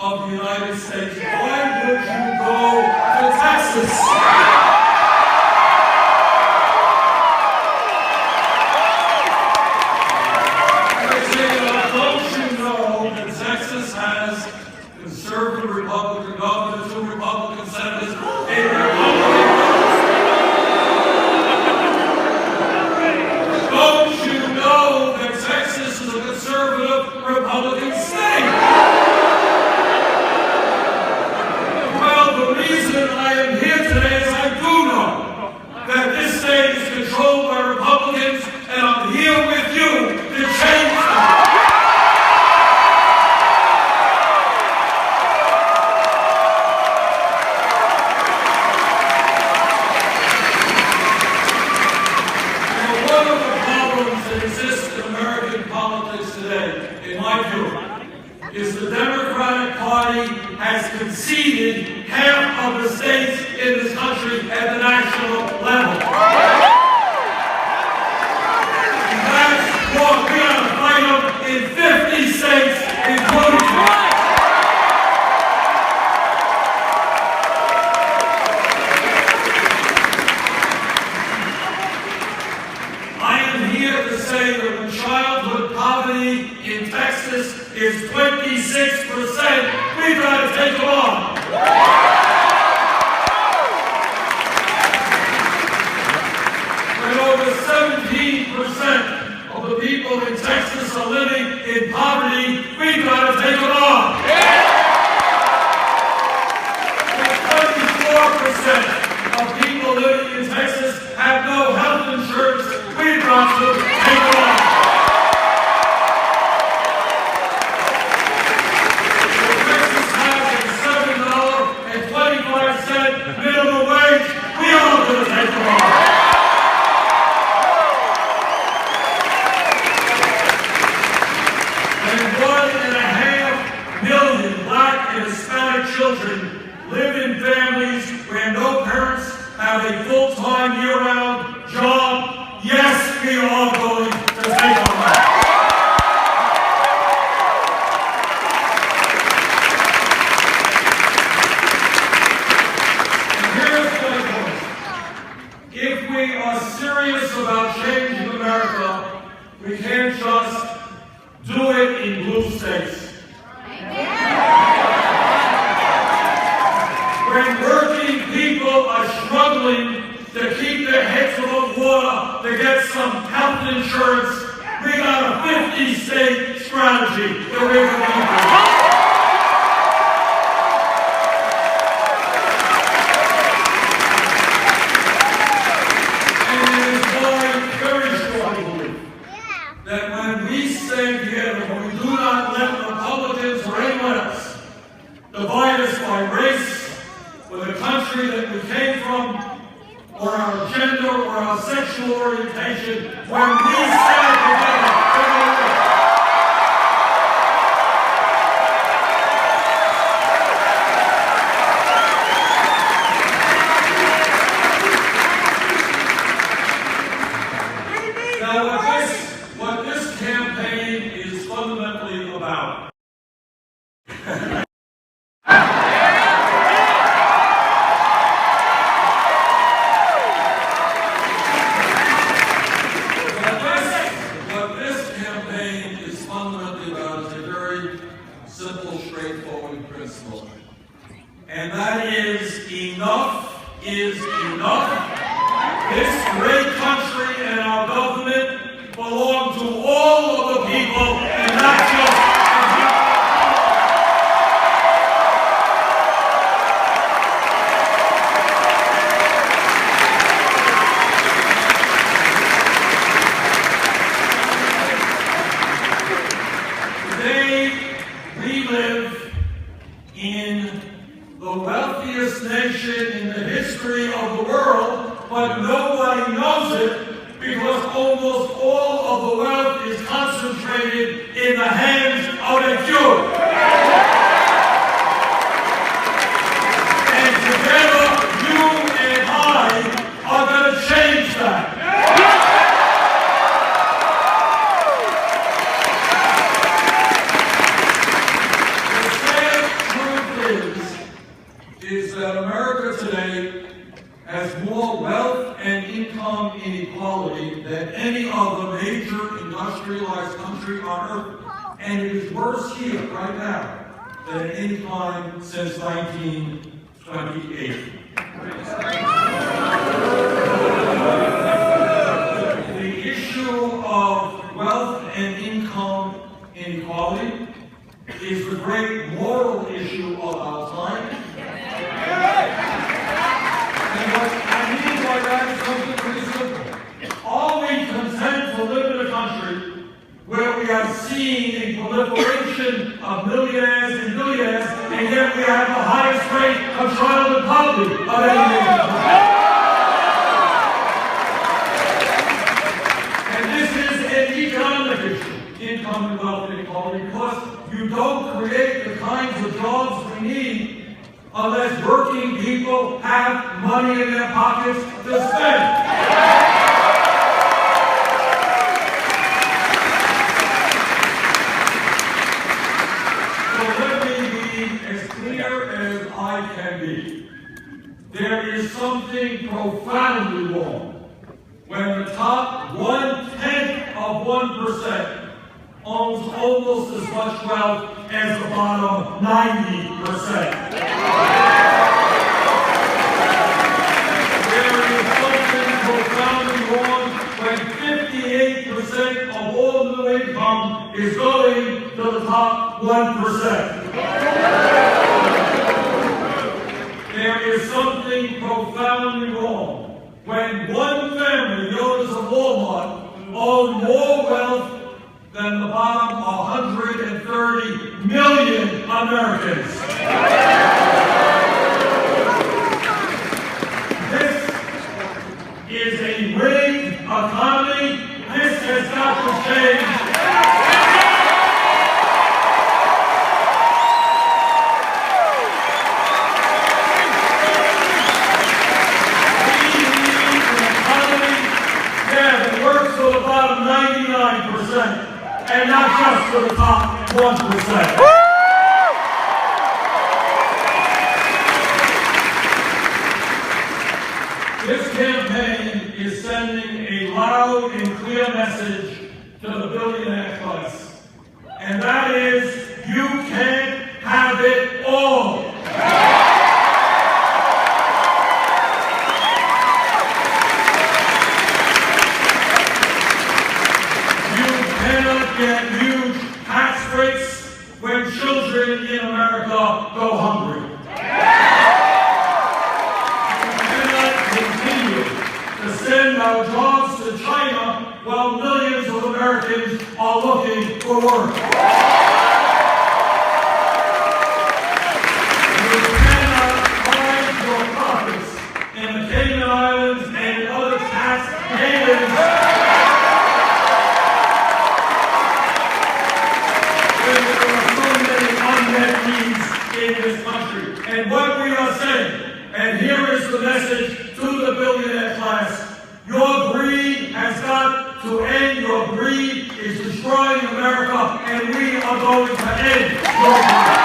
of the United States, why would you go to Texas? Don't you know that Texas has conservative Republican governors, 2 Republican senators, a Republican Don't you know that Texas is a conservative Republican state? Well, the reason I am here today is I do know that this state is controlled by Republicans, and I'm here with you to change that. Is the Democratic Party has conceded half of the states in this country at the national level. And that's what we are to fight them in 50 states, including I am here to say that when childhood poverty in Texas is 26%, we've got to take them on. When over 17% of the people in Texas are living in poverty, we've got to take them on. When 24% of people living in Texas have no health insurance, we've got to take them on. Minimum wage, we all going to take them on. And 1.5 million Black and Hispanic children live in families where no parents have a full-time year-round job. Yes, we are all going to take them on. If we are serious about changing America, we can't just do it in blue states. When working people are struggling to keep their heads above water to get some health insurance, we got a 50-state strategy that we're going to implement. That when we stay together, when we do not let Republicans or anyone else divide us by race, or the country that we came from, or our gender, or our sexual orientation, when we stand together, what this campaign is fundamentally about. What this campaign is fundamentally about is a very simple, straightforward principle. And that is enough is enough. This great country and our government belong to all of the people and not just Today, we live in the wealthiest nation in the history of the world, but nobody knows it because almost all of the wealth is concentrated in the hands of a few. And together, you and I are going to change that. industrialized country on earth. And it is worse here right now than at any time since 1928. The issue of wealth and income inequality is the great moral issue of our time. And what I mean by that is something pretty simple. Are we content to live in a country where we are seeing a proliferation of millionaires and billionaires, and yet we have the highest rate of childhood poverty of any nation? And this is an economic issue, income and wealth inequality, because you don't create the kinds of jobs we need unless working people have money in their pockets to spend. So let me be as clear as I can be. There is something profoundly wrong when the top 1/10 of 1% owns almost as much wealth as the bottom 90%. There is something profoundly wrong when 58% of all new income is going to the top 1%. There is something profoundly wrong when one family, the owners of Walmart, own more wealth than the bottom 130 million Americans. This is a rigged economy. This has got to change. We need an economy that works for the bottom 99%. And not just for the top 1%. This campaign is sending a loud and clear message to the billionaire class. And that is, you can't have it all. Get huge tax breaks when children in America go hungry. We cannot continue to send our jobs to China while millions of Americans are looking for work. You cannot hide your profits in the Cayman Islands and other tax havens. In this country. And what we are saying, and here is the message to the billionaire class, your greed has got to end. Your greed is destroying America, and we are going to end your greed.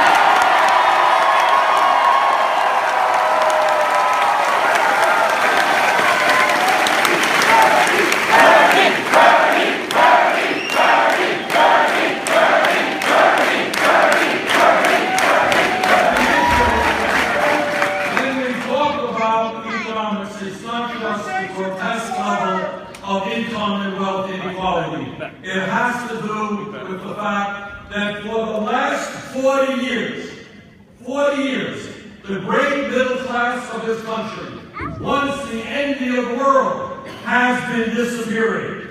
It has to do with the fact that for the last 40 years, the great middle class of this country, once the envy of the world, has been disappearing.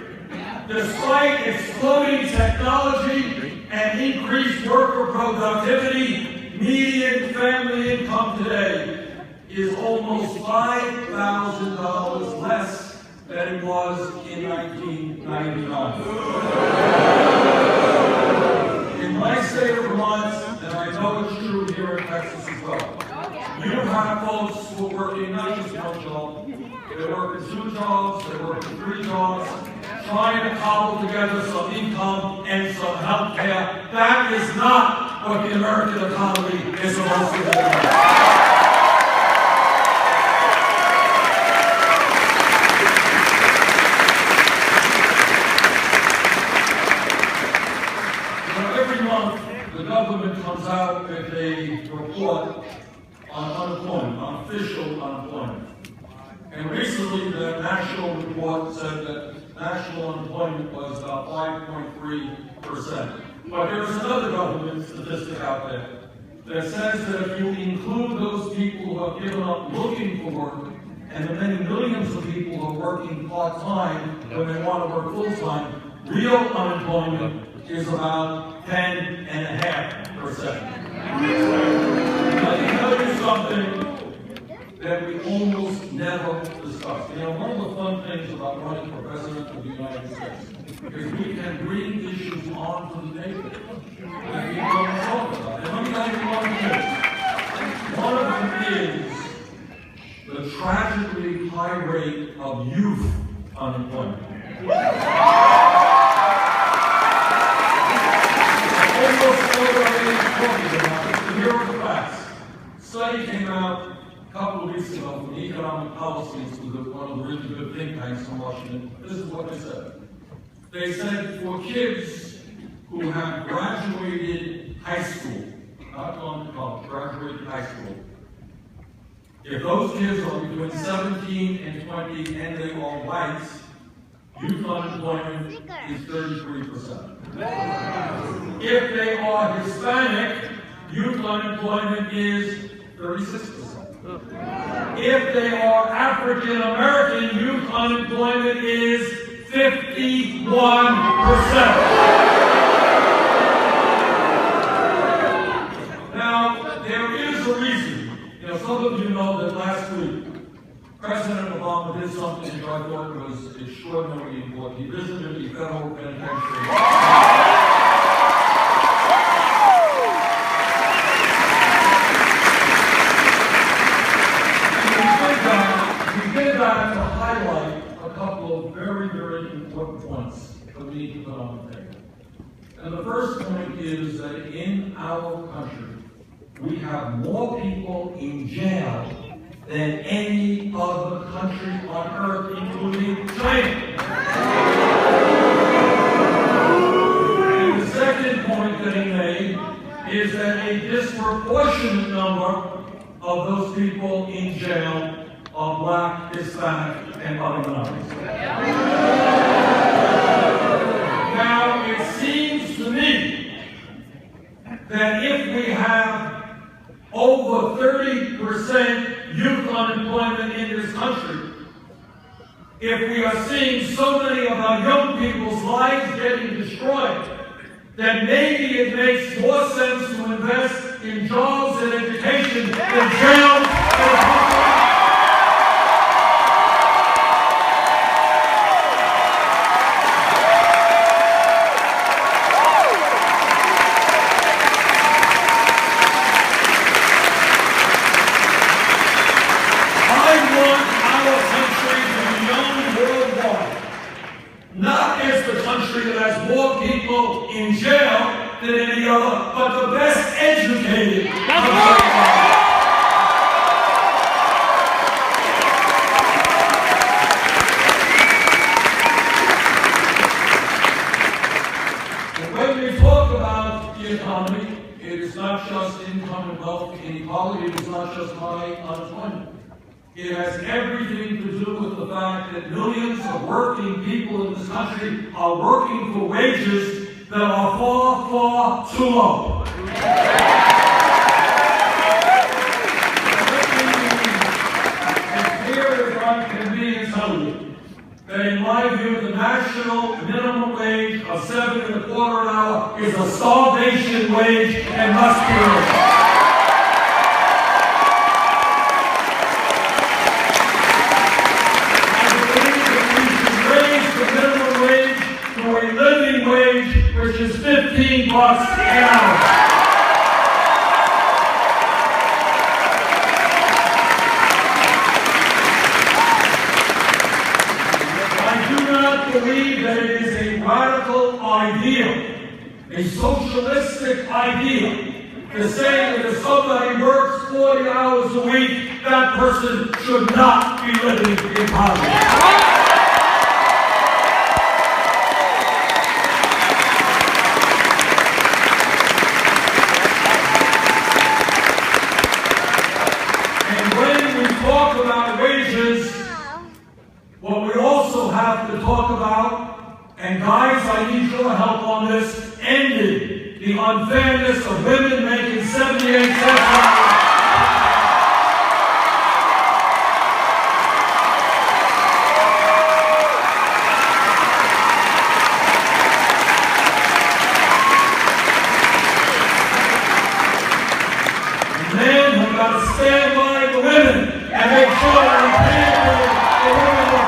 Despite exploding technology and increased worker productivity, median family income today is almost $5,000 less than it was in 1999. In my state of Vermont, and I know it's true here in Texas as well, you have folks who are working not just one job, they're working 2 jobs, they're working 3 jobs, trying to cobble together some income and some health care. That is not what the American economy is supposed to be. out with a report on unemployment, on official unemployment. And recently the national report said that national unemployment was about 5.3%. But there's another government statistic out there that says that if you include those people who have given up looking for work and the many millions of people who are working part-time when they want to work full-time, real unemployment is about 10.5%. Let me tell you something that we almost never discuss. You know, one of the fun things about running for president of the United States is we can bring issues onto the table that we don't talk about. And let me tell you one thing. One of them is the tragically high rate of youth unemployment. Almost nobody is talking about it. Here are the facts. A study came out a couple of weeks ago from the Economic Policy Institute, one of the really good think tanks in Washington. This is what they said. They said for kids who have graduated high school, not gone to college, graduated high school, if those kids are between 17 and 20 and they are white, youth unemployment is 33%. If they are Hispanic, youth unemployment is 36%. If they are African American, youth unemployment is 51%. Now, there is a reason. You know, some of you know that last week, President Obama did something that I thought was extraordinarily important. He visited the federal penitentiary. To highlight a couple of very, very important points that we need to put on the table. And the first point is that in our country, we have more people in jail than any other country on earth, including China. And the second point that he made is that a disproportionate number of those people in jail are Black, Hispanic, and other minorities. Now, it seems to me that if we have over 30% youth unemployment in this country, if we are seeing so many of our young people's lives getting destroyed, then maybe it makes more sense to invest in jobs and education than jails and in jail than any other, but the best educated. That's right. And when we talk about the economy, it is not just income and wealth inequality, it is not just high unemployment. It has everything to do with the fact that millions of working people in this country are working for wages that are far, far too low. As clear as I can be and tell you that in my view, the national minimum wage of $7.25 an hour is a starvation wage and must be raised. Which is $15 an hour. I do not believe that it is a radical idea, a socialistic idea, to say that if somebody works 40 hours a week, that person should not be living in poverty. have to talk about, and guys, I need your help on this, ended the unfairness of women making 78 cents. Stand by the women and make sure we pay for the women.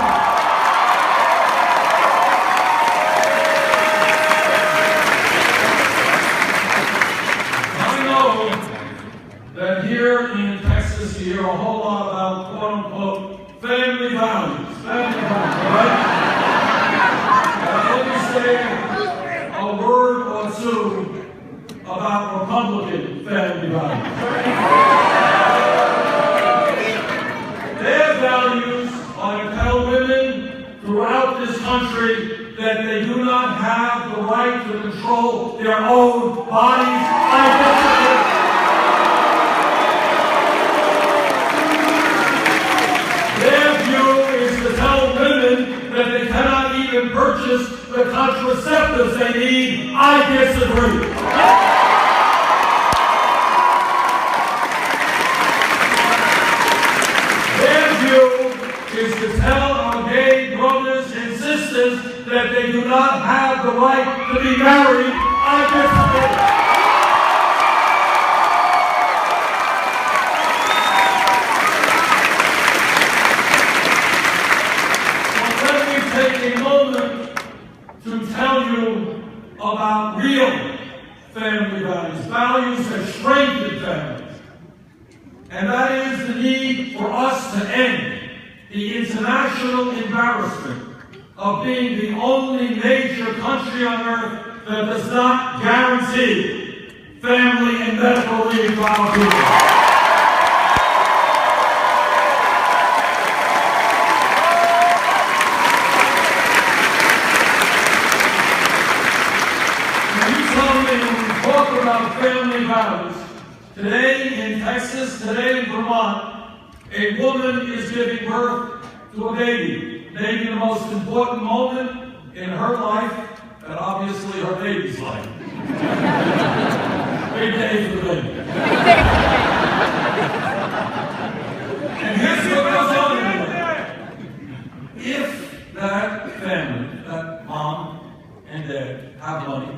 I know that here in Texas you hear a whole lot about quote-unquote family values. Family values, right? Let me say a word or two about Republican family values. Their values are to tell women throughout this country that they do not have the right to control their own bodies. Their view is to tell women that they cannot even purchase the contraceptives they need. I disagree. Is to tell our gay brothers and sisters that they do not have the right to be married. I disagree. Well, let me take a moment to tell you about real family values, values that strengthen families. And that is the need for us to end the international embarrassment of being the only major country on earth that does not guarantee family and medical leave for our people. When you tell me when we talk about family values, today in Texas, today in Vermont, a woman is giving birth to a baby, maybe the most important moment in her life, and obviously her baby's life. Big day for the baby. And here's what goes on in there. If that family, that mom and dad have money,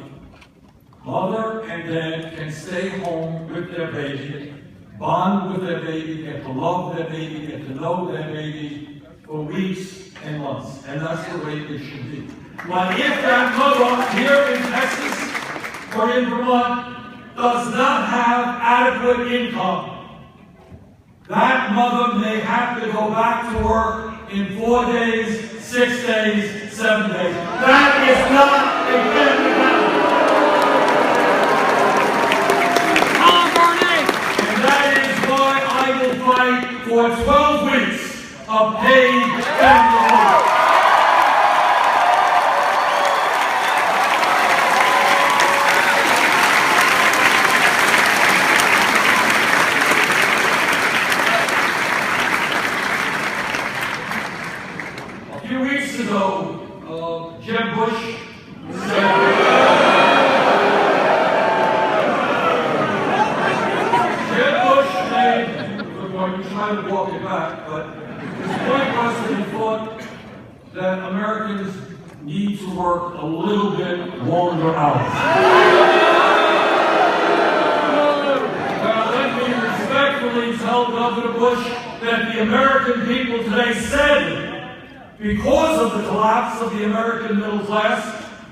mother and dad can stay home with their baby, bond with their baby, get to love their baby, get to know their baby for weeks and months. And that's the way it should be. But if that mother here in Texas or in Vermont does not have adequate income, that mother may have to go back to work in 4 days, 6 days, 7 days. That is not a family value. Fight for 12 weeks of paid family leave. A few weeks ago, Jeb Bush said, trying to walk it back, but his point was that he thought that Americans need to work a little bit longer hours. Now, let me respectfully tell Governor Bush that the American people today, sadly, because of the collapse of the American middle class,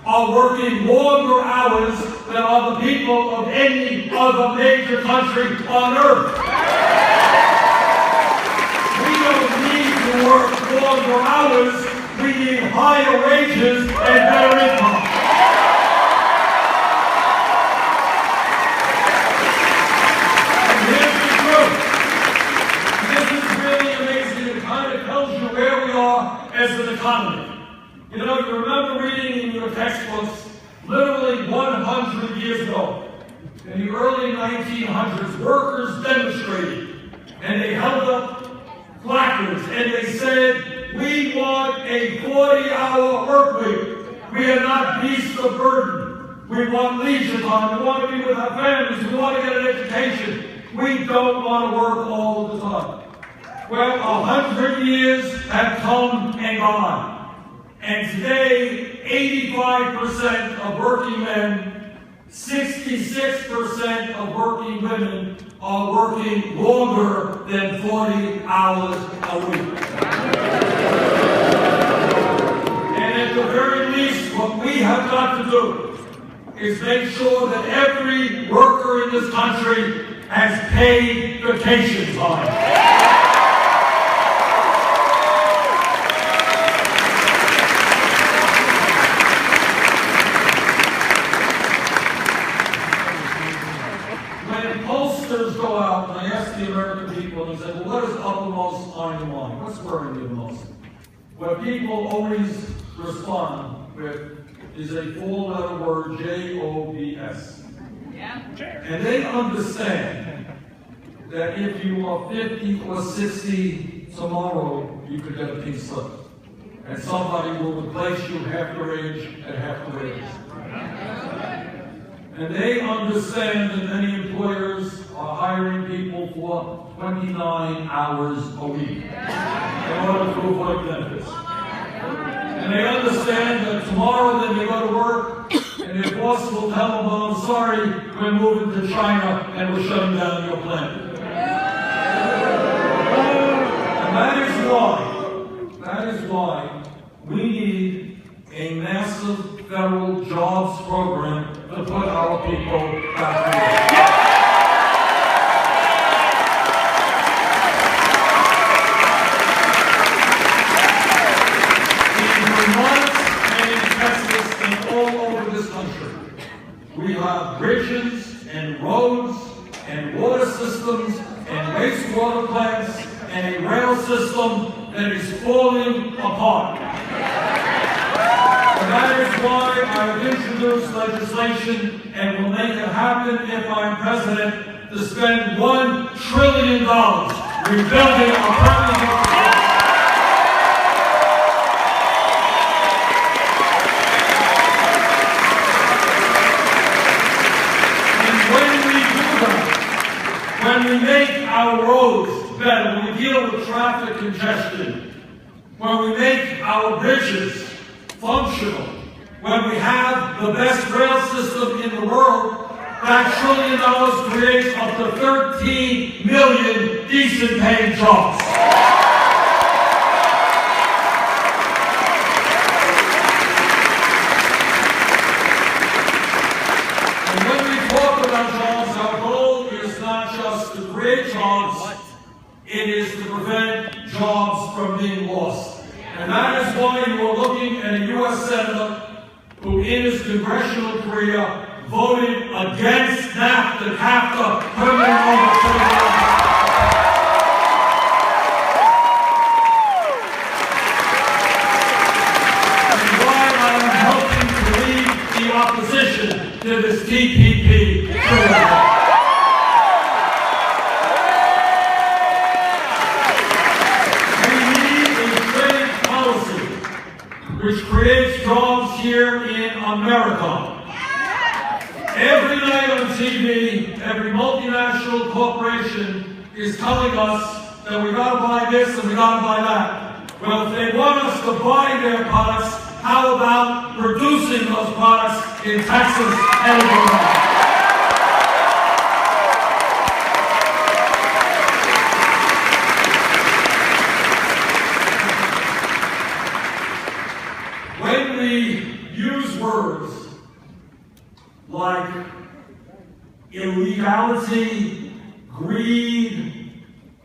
are working longer hours than are the people of any other major country on earth. Work longer hours, we need higher wages and better income. And here's the truth. This is really amazing. It kind of tells you where we are as an economy. You know, you remember reading in your textbooks, literally 100 years ago, in the early 1900s, workers demonstrated, and they held up placards, and they said, we want a 40-hour work week. We are not beasts of burden. We want leisure time. We want to be with our families. We want to get an education. We don't want to work all the time. Well, 100 years have come and gone. And today, 85% of working men, 66% of working women are working longer than 40 hours a week. And at the very least, what we have got to do is make sure that every worker in this country has paid vacation time. Go out and I ask the American people and I say, well, what is uppermost on your mind? What's worrying you the most? What people always respond with is a four-letter word, J-O-B-S. Yeah. And they understand that if you are 50 or 60 tomorrow, you could get a pink slip. And somebody will replace you half your age at half the wage. And they understand that many employers are hiring people for 29 hours a week in order to avoid benefits. And they understand that tomorrow then they go to work and their boss will tell them, well, I'm sorry, we're moving to China and we're shutting down your plant. And that is why we need a massive federal jobs program to put our people back to work. We have bridges and roads and water systems and wastewater plants and a rail system that is falling apart. And that is why I have introduced legislation and will make it happen if I'm president to spend $1 trillion rebuilding our permanent. When we make our roads better, when we deal with traffic congestion, when we make our bridges functional, when we have the best rail system in the world, that $1 trillion creates up to 13 million decent paying jobs. And when we talk about jobs, our goal is not just to create jobs, it is to prevent jobs from being lost. And that is why you are looking at a U.S. Senator who in his congressional career voted against NAFTA, permanent overturning. And while I am helping to lead the opposition to this TPP program. Which creates jobs here in America. Every night on TV, every multinational corporation is telling us that we got to buy this and we got to buy that. Well, if they want us to buy their products, how about producing those products in Texas and Oklahoma? When we use words like illegality, greed,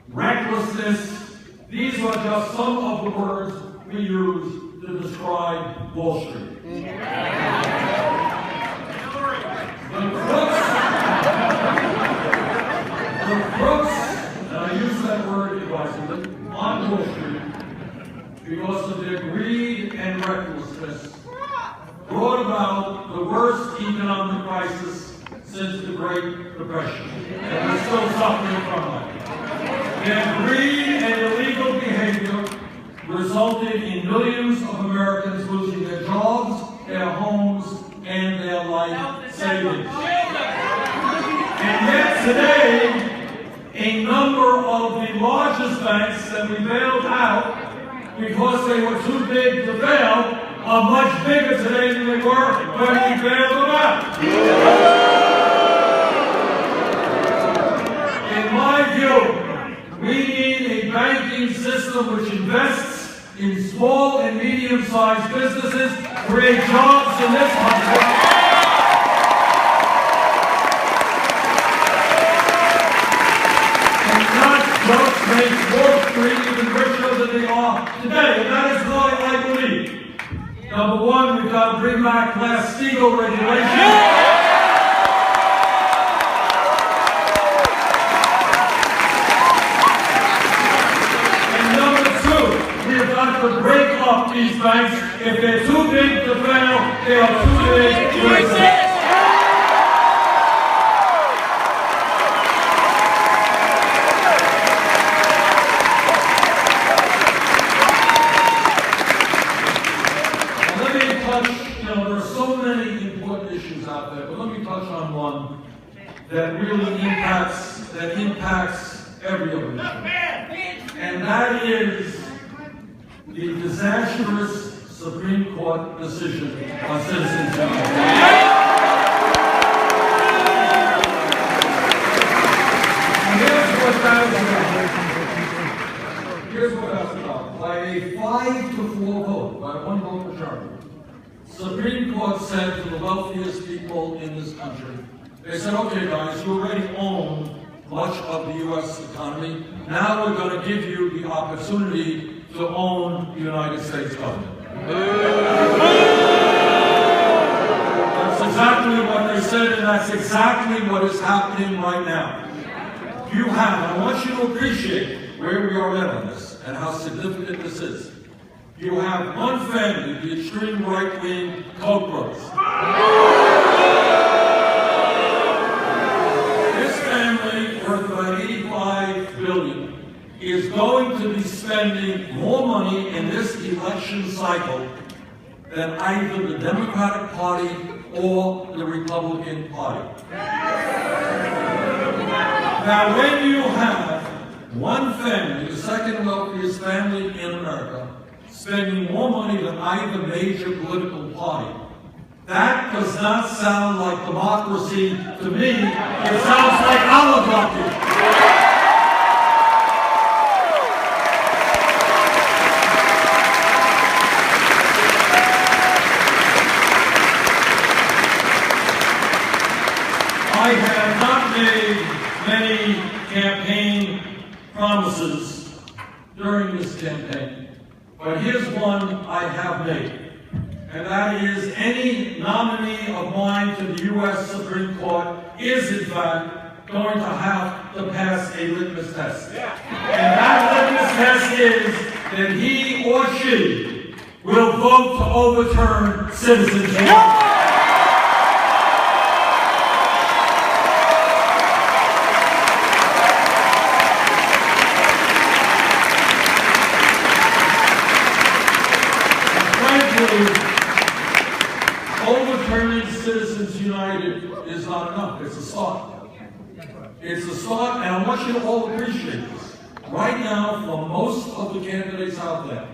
recklessness, these are just some of the words we use to describe Wall Street. The crooks, and I use that word advisedly, on Wall Street, because of their greed and recklessness, brought about the worst economic crisis since the Great Depression. And we're still suffering from it. Their greed and illegal behavior resulted in millions of Americans losing their jobs, their homes, and their life savings. And yet today, a number of the largest banks that we bailed out because they were too big to fail are much bigger today than they were when we bailed them out. In my view, we need a banking system which invests in small and medium-sized businesses, create jobs in this country, and not just make Wall Street even richer than they are today. And that is why I believe, number one, we've got to bring back Glass-Steagall regulation. To break up these banks. If they're too big to fail, they are too big to exist. Let me touch, there are so many important issues out there, but let me touch on one that really impacts every other issue. And that is the disastrous Supreme Court decision on citizens' union. Here's what that's about. By a 5-4 vote, by one vote majority, Supreme Court said to the wealthiest people in this country, they said, okay guys, you already own much of the U.S. economy. Now we're going to give you the opportunity to own the United States government. That's exactly what they said, and that's exactly what is happening right now. You have, and I want you to appreciate where we are at on this and how significant this is. You have one family, the extreme right-wing Koch brothers. This family, worth about $85 billion, is going to be spending more money in this election cycle than either the Democratic Party or the Republican Party. Now, when you have one family, the second wealthiest family in America, spending more money than either major political party, that does not sound like democracy to me. It sounds like oligarchy. I have not made many campaign promises during this campaign, but here's one I have made, and that is any nominee of mine to the U.S. Supreme Court is, in fact, going to have to pass a litmus test. And that litmus test is that he or she will vote to overturn citizenship. Overturning Citizens United is not enough. It's a start. It's a start, and I want you to all appreciate this. Right now, for most of the candidates out there,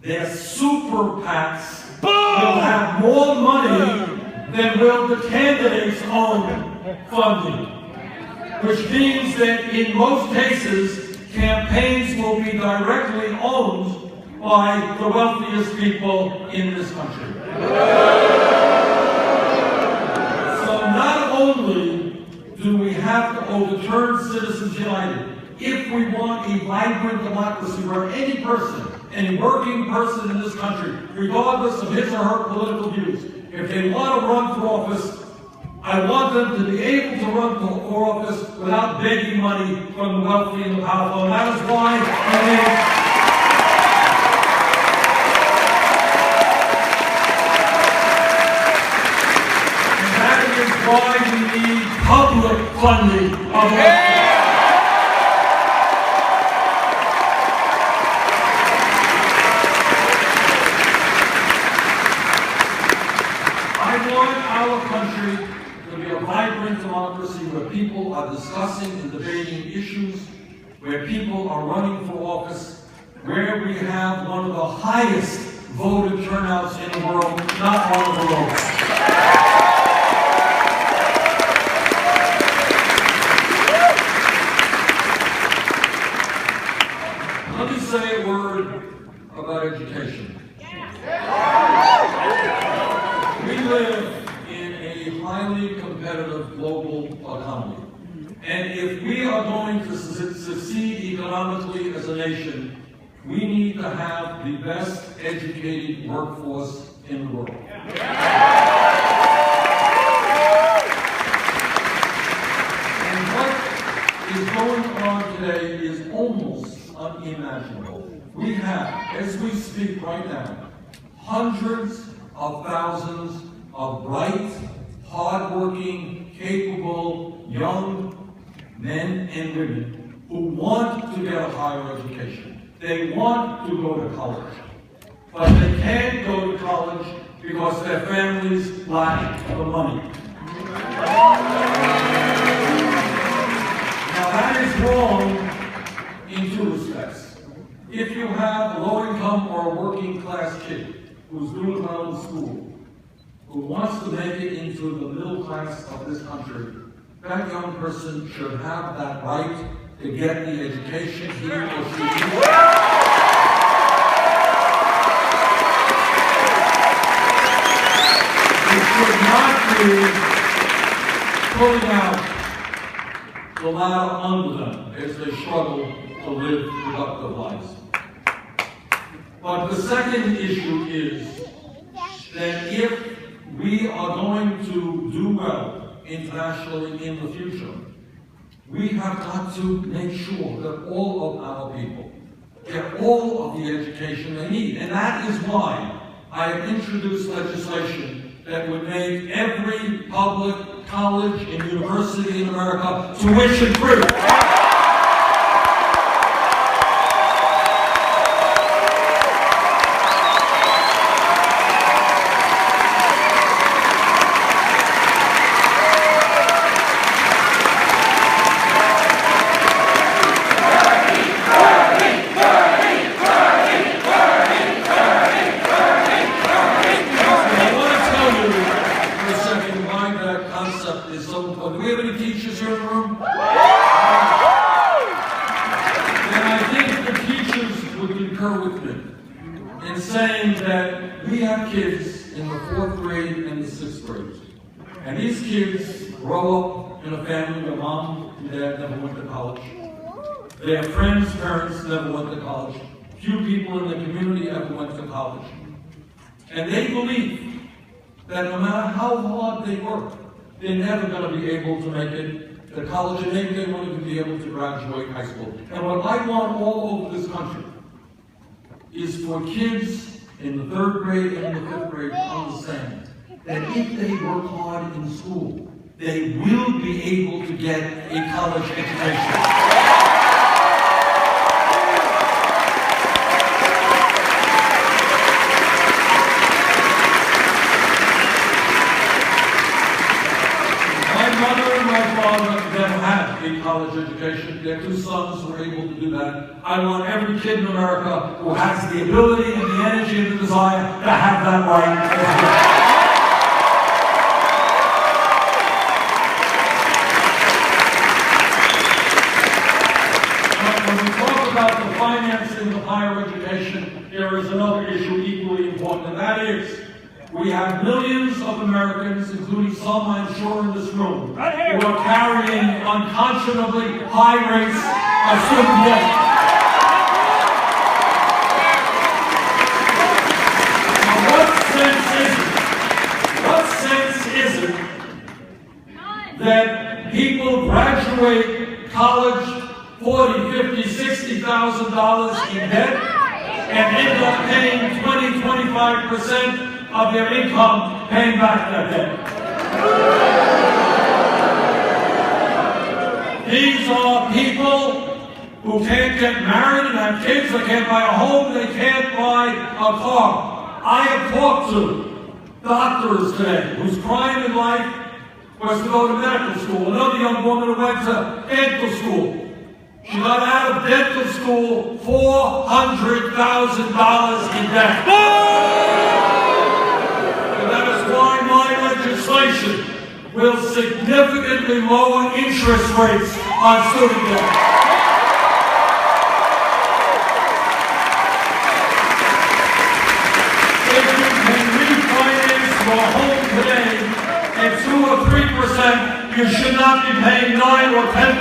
their super PACs will have more money than will the candidates' own funding, which means that in most cases, campaigns will be directly owned by the wealthiest people in this country. So not only do we have to overturn Citizens United, if we want a vibrant democracy where any person, any working person in this country, regardless of his or her political views, if they want to run for office, I want them to be able to run for office without begging money from the wealthy and the powerful. And that is why we need public funding of elections. institutions where people are running for office, where we have one of the highest voter turnouts in the world, not one of the lowest. Let me say a word about education. We live in a highly competitive global economy. And if we are going to succeed economically as a nation, we need to have the best educated workforce in the world. And what is going on today is almost unimaginable. We have, as we speak right now, hundreds of thousands of bright, hardworking, capable, young men and women who want to get a higher education. They want to go to college, but they can't go to college because their families lack the money. Now that is wrong in two respects. If you have a low-income or a working-class kid who's doing well in school, who wants to make it into the middle class of this country, that young person should have that right to get the education he or she needs. It should not be pulling out the ladder under them as they struggle to live productive lives. But the second issue is that if we are going to do well internationally in the future, we have got to make sure that all of our people get all of the education they need. And that is why I have introduced legislation that would make every public college and university in America tuition free. Do we have any teachers here in the room? And I think the teachers would concur with me in saying that we have kids in the 4th grade and the 6th grade. And these kids grow up in a family where mom and dad never went to college. Their friends' parents never went to college. Few people in the community ever went to college. And they believe that no matter how hard they work, they're never going to be able to make it to college, and maybe they won't even be able to graduate high school. And what I want all over this country is for kids in the 3rd grade and the 5th grade to understand that if they work hard in school, they will be able to get a college education. Never had a college education. Their 2 sons were able to do that. I want every kid in America who has the ability and the energy and the desire to have that right as well. But when we talk about the financing of higher education, there is another issue equally important, and that is we have millions of Americans, including some I'm sure in this room, who are carrying unconscionably high rates of student debt. Now, what sense is it that people graduate college $40,000, $50,000, $60,000 in debt and end up paying 20-25% of their income paying back that debt? These are people who can't get married and have kids, they can't buy a home, they can't buy a car. I have talked to doctors today whose crime in life was to go to medical school. Another young woman who went to dental school. got out of dental school $400,000 in debt. And that is why my legislation will significantly lower interest rates on student debt. If you can refinance your home today at 2 or 3%, you should not be paying 9 or 10%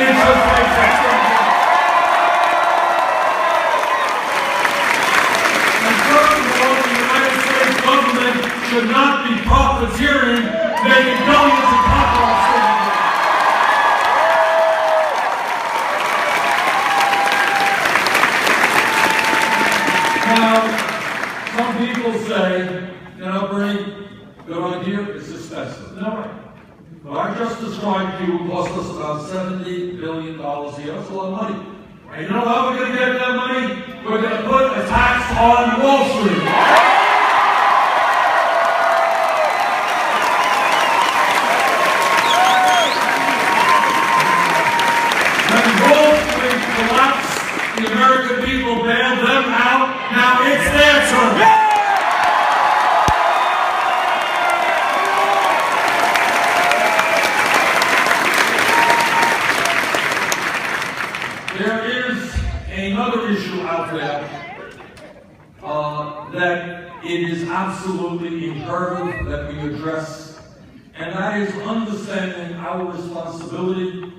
interest rates. And furthermore, the United States government should not be profiteering, making billions of dollars. Now, some people say, Bernie, good idea, it's expensive. No, right. But I just described to you it cost us about $70 billion a year. That's a lot of money. And you know how we're going to get that money? We're going to put a tax on Wall Street. When Wall Street collapsed, the American people bailed them out. Now it's their turn. There is another issue out there that it is absolutely imperative that we address, and that is understanding our responsibility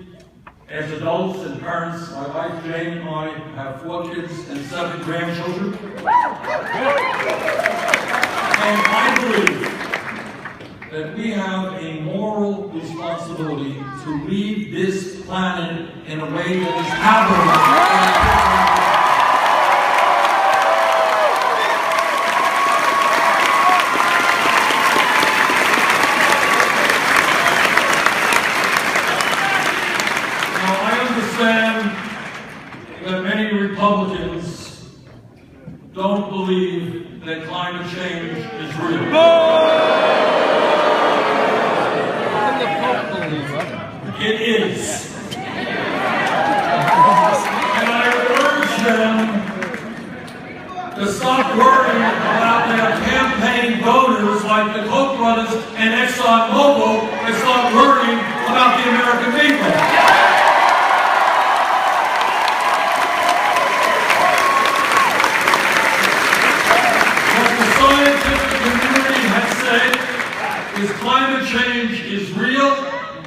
as adults and parents. My wife Jane and I have 4 kids and 7 grandchildren, and I believe that we have a moral responsibility to lead this planet in a way that is habitable. Now, I understand that many Republicans don't believe that climate change is real. It is. And I urge them to stop worrying about their campaign donors like the Koch brothers and ExxonMobil and start worrying about the American people. What the scientific community has said is climate change is real,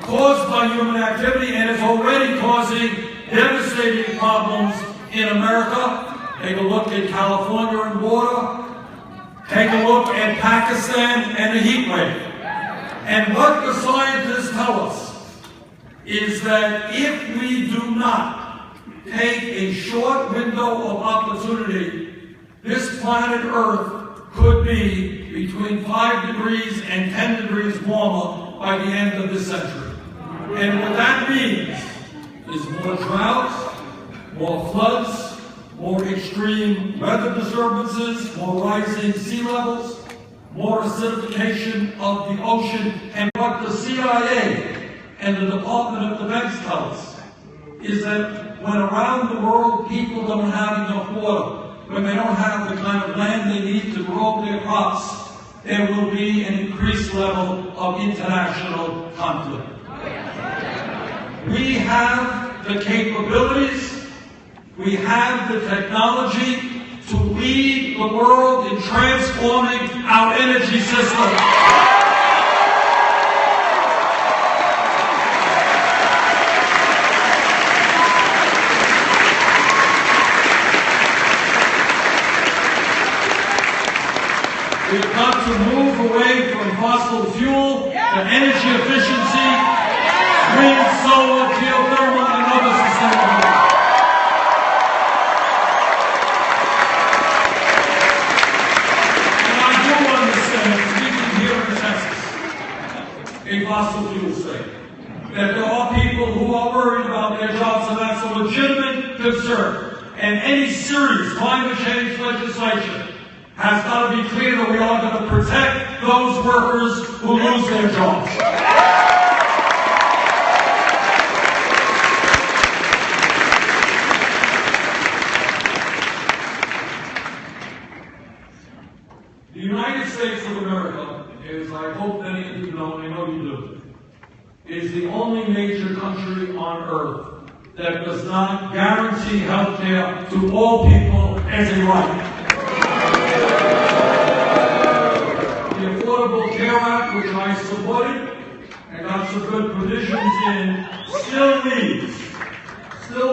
caused by human activity, and is already causing devastating problems in America. Take a look at California and water. Take a look at Pakistan and the heat wave. And what the scientists tell us is that if we do not take a short window of opportunity, this planet Earth could be between 5 degrees and 10 degrees warmer by the end of this century. And what that means is more droughts, more floods, more extreme weather disturbances, more rising sea levels, more acidification of the ocean. And what the CIA and the Department of Defense tell us is that when around the world people don't have enough water, when they don't have the kind of land they need to grow their crops, there will be an increased level of international conflict. We have the capabilities, we have the technology to lead the world in transforming our energy system. We've got to move away from fossil fuel to energy efficiency, wind, solar, geothermal, and other sustainable. And I do understand, speaking here in Texas, a fossil fuel state, that there are people who are worried about their jobs, and that's a legitimate concern. And any serious climate change legislation has got to be clear that we are going to protect those workers who lose their jobs. I hope many of you know, I know you do, is the only major country on earth that does not guarantee health care to all people as a right. The Affordable Care Act, which I supported and got some good provisions in, still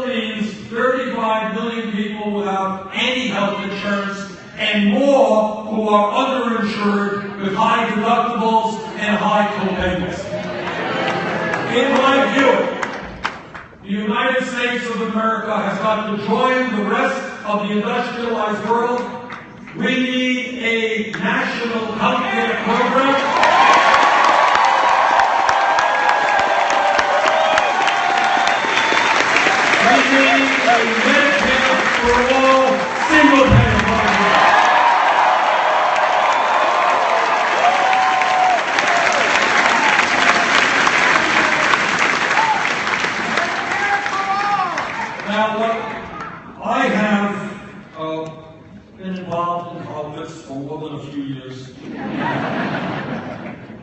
leaves 35 million people without any health insurance and more who are underinsured with high deductibles and high co-payments. In my view, the United States of America has got to join the rest of the industrialized world. We need a national health care program. We need a Medicare for all single-payer program. Now, I have been involved in politics for more than a few years,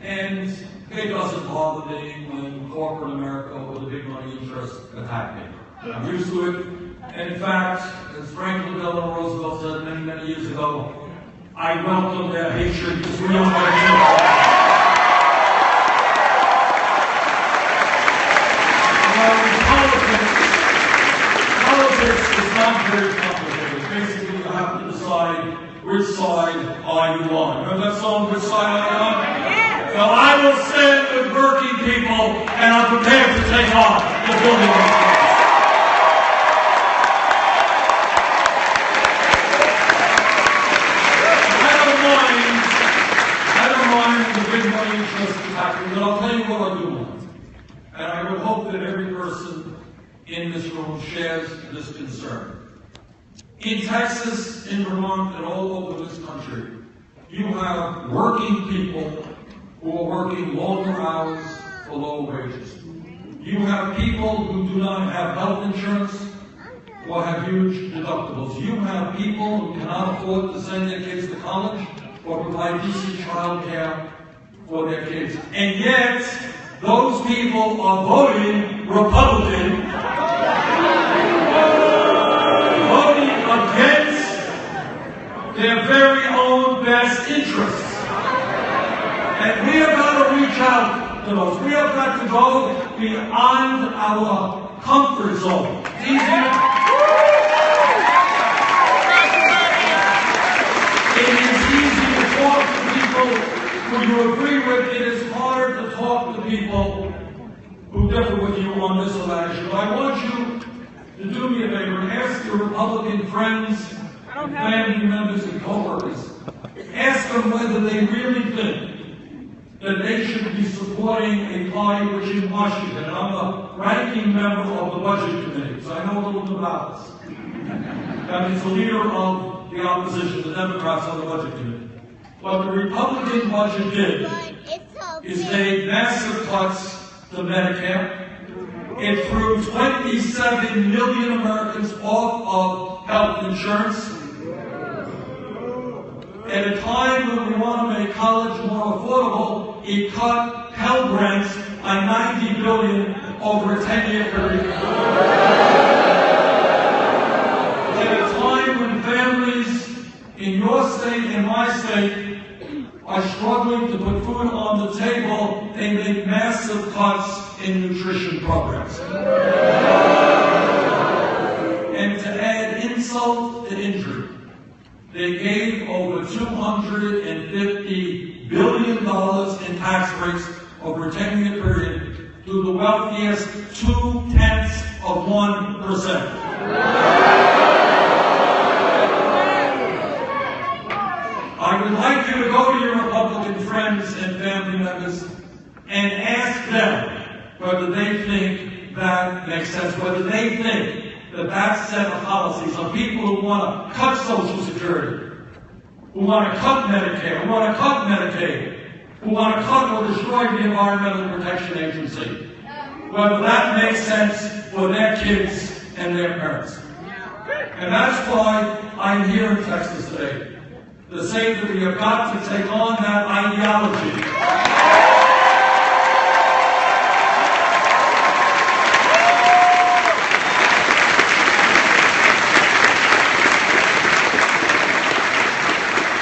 and it doesn't bother me when corporate America with a big money interest attack me. I'm used to it. In fact, as Franklin Delano Roosevelt said many, many years ago, I welcome their hatred because we don't want to kill them. Politics is not very complicated. Basically, you have to decide which side are you on. Remember that song, Which Side Are You On? Well, I will stand with working people, and I'm prepared to take on the building. I don't mind the big money interest attacking, but I'll tell you what I do want. And I would hope that every person in this room shares this concern. In Texas, in Vermont, and all over this country, you have working people who are working longer hours for low wages. You have people who do not have health insurance or have huge deductibles. You have people who cannot afford to send their kids to college or provide decent child care for their kids. And yet, those people are voting Republican, voting against their very own best interests. And we have got to reach out to those. We have got to go beyond our comfort zone. It's easier. It is easy to talk to people who you agree with. It is hard to talk to people who differ with you on this or that issue. I want you to do me a favor and ask your Republican friends, family members, and co-workers. Ask them whether they really think that they should be supporting a party which in Washington, and I'm a ranking member of the Budget Committee, so I know a little bit about this. That is the leader of the opposition, the Democrats on the Budget Committee. What the Republican budget did is made massive cuts to Medicare. It threw 27 million Americans off of health insurance. At a time when we want to make college more affordable, it cut Pell Grants by $90 billion over a 10-year period. At a time when families in your state and my state are struggling to put food on the table, they make massive cuts in nutrition programs. And to add insult to injury, they gave over $250 billion in tax breaks over a 10-year period to the wealthiest 0.2%. I would like you to go to your Republican friends and family members and ask them whether they think that makes sense, whether they think that that set of policies of people who want to cut Social Security, who want to cut Medicare, who want to cut Medicaid, who want to cut or destroy the Environmental Protection Agency, whether that makes sense for their kids and their parents. And that's why I'm here in Texas today. to say that we have got to take on that ideology.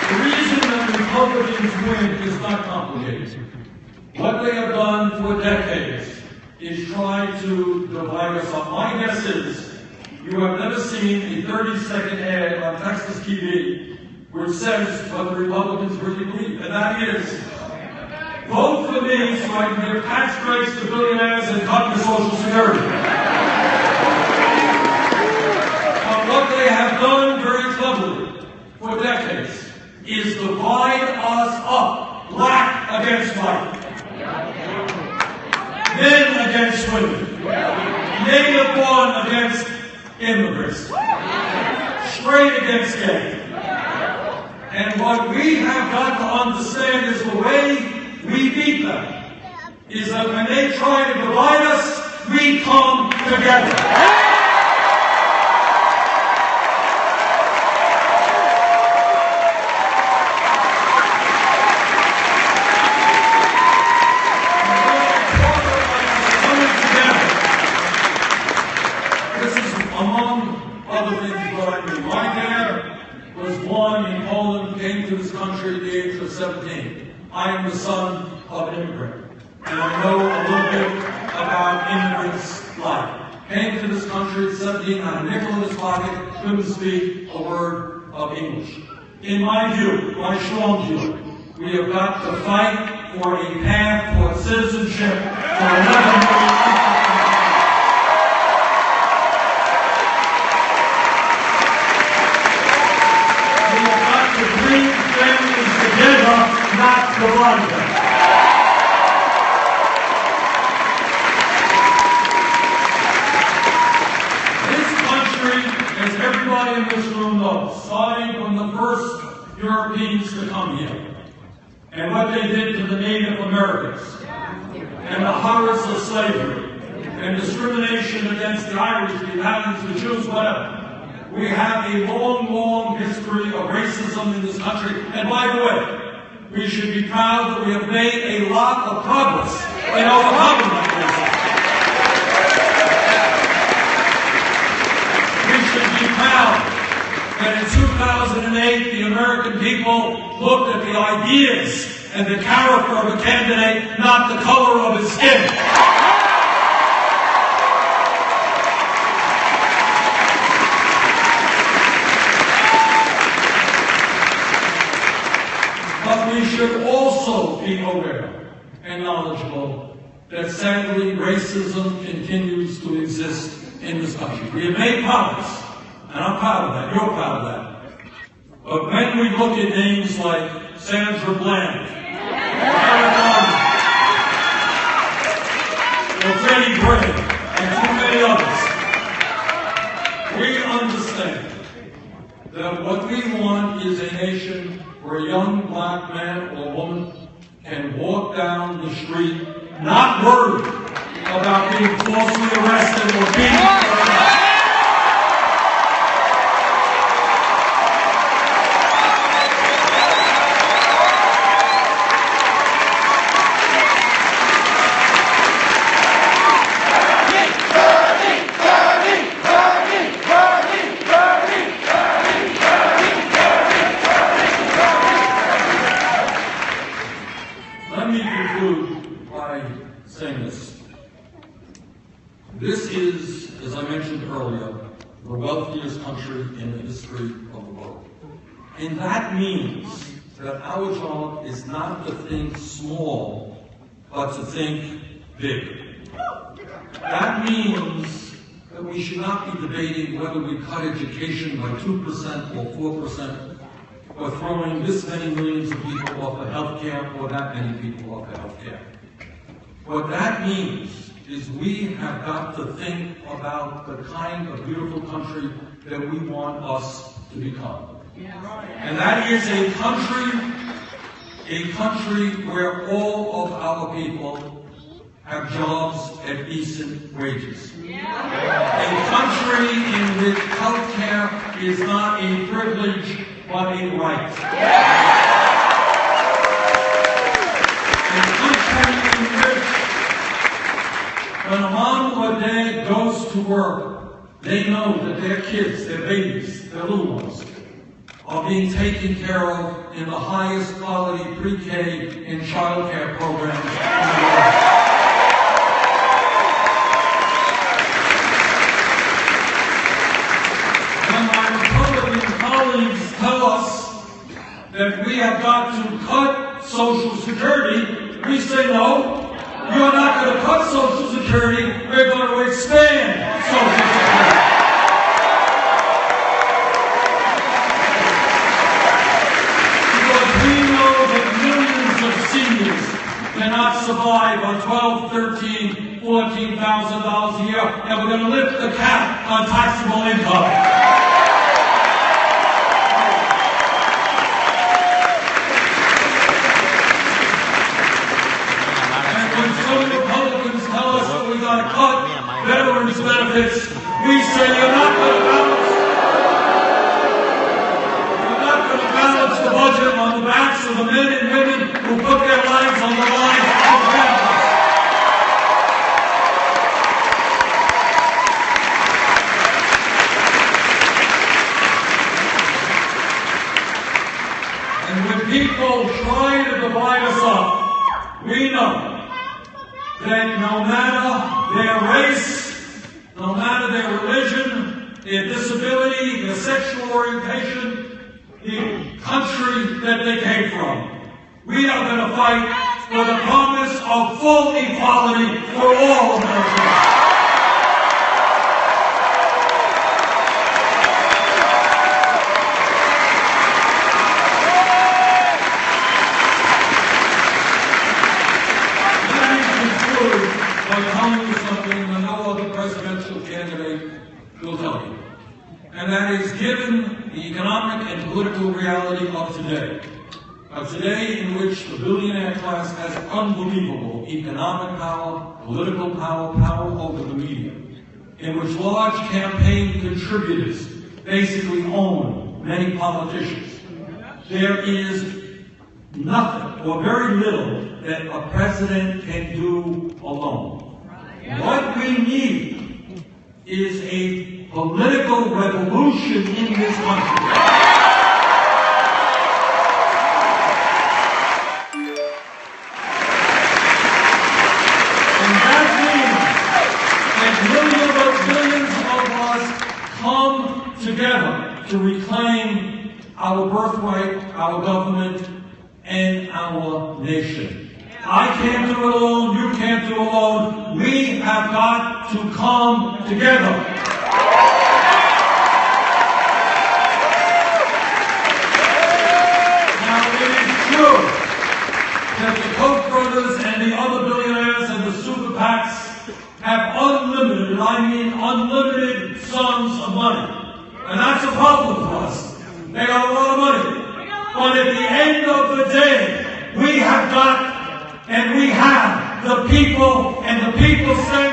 The reason that Republicans win is not complicated. What they have done for decades is try to divide us up. My guess is you have never seen a 30-second ad on Texas TV which says what the Republicans really believe, and that is, vote for me so I can give tax breaks to billionaires and cut your Social Security. But what they have done very cleverly for decades is divide us up, black against white, men against women, native-born against immigrants, straight against gay. And what we have got to understand is the way we beat them is that when they try to divide us, we come together. I am the son of an immigrant, and I know a little bit about immigrants' life. Came to this country at 17, had a nickel in his pocket, couldn't speak a word of English. In my view, my strong view, we have got to fight for a path for citizenship for 11 million people. We have got to bring families together, not divide them. This country, as everybody in this room knows, starting from the first Europeans to come here, and what they did to the Native Americans, and the horrors of slavery, and discrimination against the Irish, the Italians, the Jews, whatever. We have a long, long history of racism in this country, and by the way, we should be proud that we have made a lot of progress in overcoming that racism. We should be proud that in 2008, the American people looked at the ideas and the character of a candidate, not the color of his skin. But we should also be aware and knowledgeable that sadly racism continues to exist in this country. We have made progress, and I'm proud of that. You're proud of that. But when we look at names like Sandra Bland, or Freddie Gray, and too many others, we understand that what we want is a nation where a young black man or woman can walk down the street not worried about being falsely arrested or beaten. Let me conclude by saying this. This is, as I mentioned earlier, the wealthiest country in the history of the world. And that means that our job is not to think small, but to think big. That means that we should not be debating whether we cut education by 2% or 4%, or throwing this many millions of people off of health care or that many people off of health care. What that means is we have got to think about the kind of beautiful country that we want us to become. And that is a country where all of our people have jobs at decent wages. A country in which health care is not a privilege but a right. A country in which when a mom or dad goes to work, they know that their kids, their babies, their little ones, are being taken care of in the highest quality pre-K and child care programs in the world. When my Republican colleagues tell us that we have got to cut Social Security, we say no. You're not going to cut Social Security, we're going to expand Social Security. Because we know that millions of seniors cannot survive on $12,000, $13,000, $14,000 a year, and we're going to lift the cap on taxable income. Veterans benefits, we say you're not going to balance the budget on the backs of the men and women who put their lives on the line for veterans. And when people try to divide us up, we know that no matter their race, no matter their religion, their disability, their sexual orientation, the country that they came from, we are going to fight for the promise of full equality for all Americans. Will tell you. And that is, given the economic and political reality of today in which the billionaire class has unbelievable economic power, political power, power over the media, in which large campaign contributors basically own many politicians, there is nothing or very little that a president can do alone. What we need is a political revolution in this country. And that means that millions of us come together to reclaim our birthright, our government, and our nation. I can't do it alone, you can't do it alone. We have got to come together. Now, it is true that the Koch brothers and the other billionaires and the super PACs have unlimited, and I mean unlimited sums of money. And that's a problem for us. They got a lot of money. But at the end of the day, we have got and we have the people, and the people say